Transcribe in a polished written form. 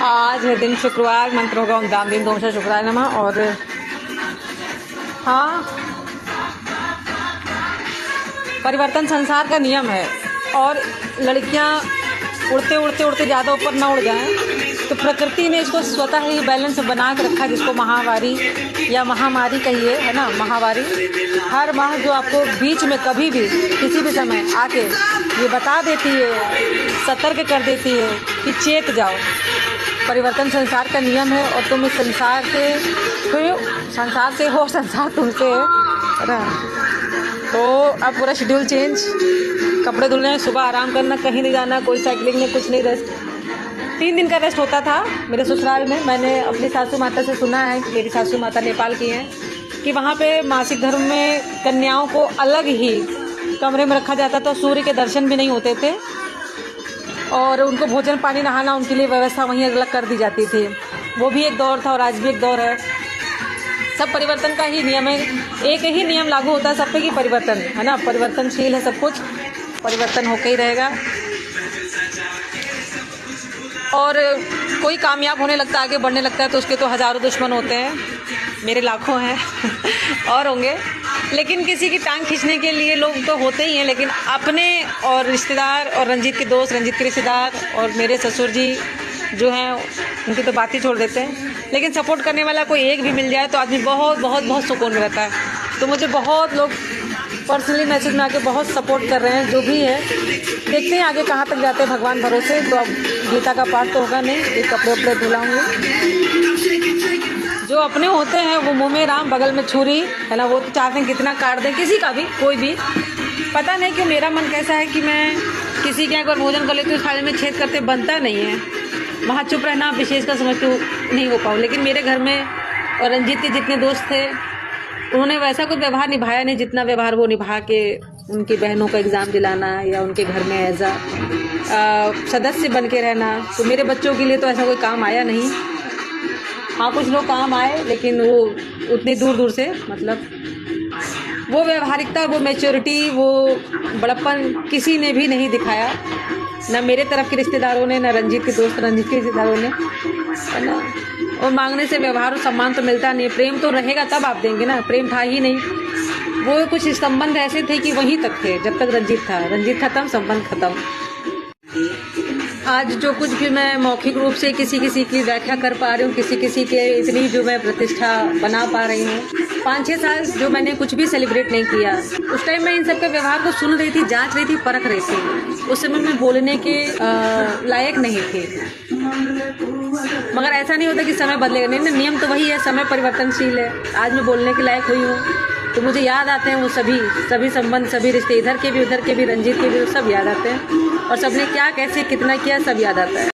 आज है दिन शुक्रवार, मंत्र होगा ओम दाम दिन दोषा शुक्राय नमः। और हाँ, परिवर्तन संसार का नियम है और लड़कियां उड़ते उड़ते उड़ते ज़्यादा ऊपर ना उड़ जाएं, तो प्रकृति ने इसको स्वतः ही बैलेंस बना के रखा है, जिसको महावारी या महामारी कहिए, है ना। महावारी हर माह जो आपको बीच में कभी भी किसी भी समय आके ये बता देती है, सतर्क कर देती है कि चेत जाओ, परिवर्तन संसार का नियम है और तुम इस संसार से हो, संसार तुमसे है ना। तो अब पूरा शेड्यूल चेंज, कपड़े धुलने हैं, सुबह आराम करना, कहीं नहीं जाना, कोई साइकिलिंग में कुछ नहीं, रेस्ट। 3 दिन का रेस्ट होता था मेरे ससुराल में। मैंने अपनी सासू माता से सुना है, मेरी सासू माता नेपाल की हैं, कि वहाँ पे मासिक धर्म में कन्याओं को अलग ही कमरे में रखा जाता था, सूर्य के दर्शन भी नहीं होते थे और उनको भोजन पानी नहाना उनके लिए व्यवस्था वहीं अलग कर दी जाती थी। वो भी एक दौर था और आज भी एक दौर है। सब परिवर्तन का ही नियम है, एक ही नियम लागू होता है सब पे कि परिवर्तन, है ना। परिवर्तनशील है सब कुछ, परिवर्तन होकर ही रहेगा। और कोई कामयाब होने लगता है, आगे बढ़ने लगता है, तो उसके तो हज़ारों दुश्मन होते हैं, मेरे लाखों हैं और होंगे। लेकिन किसी की टांग खींचने के लिए लोग तो होते ही हैं, लेकिन अपने और रिश्तेदार और रंजीत के दोस्त, रंजीत के रिश्तेदार और मेरे ससुर जी जो हैं, उनकी तो बात ही छोड़ देते हैं। लेकिन सपोर्ट करने वाला कोई एक भी मिल जाए तो आदमी बहुत बहुत बहुत सुकून में रहता है। तो मुझे बहुत लोग पर्सनली मैसेज में आके बहुत सपोर्ट कर रहे हैं, जो भी है। देखते हैं आगे कहाँ तक जाते हैं, भगवान भरोसे। तो अब गीता का पाठ तो होगा नहीं, ये कपड़े उपड़े धुलाऊंगे। जो अपने होते हैं वो मुँह में राम बगल में छुरी, है ना। वो तो चाहते हैं कितना काट दें, किसी का भी, कोई भी। पता नहीं क्यों मेरा मन कैसा है कि मैं किसी के अगर भोजन कर लेती हूँ, थाली में छेद करते बनता नहीं है, वहाँ चुप रहना विशेष का समझती हूँ, नहीं हो पाऊँ। लेकिन मेरे घर में और रंजीत के जितने दोस्त थे, उन्होंने वैसा कोई व्यवहार निभाया नहीं जितना व्यवहार वो निभा के उनकी बहनों को एग्ज़ाम दिलाना या उनके घर में एज सदस्य बन के रहना। तो मेरे बच्चों के लिए तो ऐसा कोई काम आया नहीं। हाँ, कुछ लोग काम आए, लेकिन वो उतनी दूर दूर से, मतलब वो व्यवहारिकता, वो मैच्योरिटी, वो बड़प्पन किसी ने भी नहीं दिखाया, ना मेरे तरफ के रिश्तेदारों ने, ना रंजीत के दोस्त, रंजीत के रिश्तेदारों ने, है ना। और मांगने से व्यवहार और सम्मान तो मिलता नहीं है। प्रेम तो रहेगा तब आप देंगे ना, प्रेम था ही नहीं। वो कुछ संबंध ऐसे थे कि वहीं तक थे जब तक रंजीत था, रंजीत खत्म, संबंध खत्म। आज जो कुछ भी मैं मौखिक रूप से किसी किसी की व्याख्या कर पा रही हूँ, किसी किसी के इतनी जो मैं प्रतिष्ठा बना पा रही हूँ, 5-6 साल जो मैंने कुछ भी सेलिब्रेट नहीं किया, उस टाइम मैं इन सब के व्यवहार को सुन रही थी, जांच रही थी, परख रही थी। उस समय मैं बोलने के लायक नहीं थी। मगर ऐसा नहीं होता कि समय बदलेगा, नहीं ना, नियम तो वही है, समय परिवर्तनशील है। आज मैं बोलने के लायक हुई हूँ, तो मुझे याद आते हैं वो सभी संबंध, सभी रिश्ते, इधर के भी उधर के भी, रंजीत के भी, सब याद आते हैं। और सबने क्या, कैसे, कितना किया, सब याद आता है।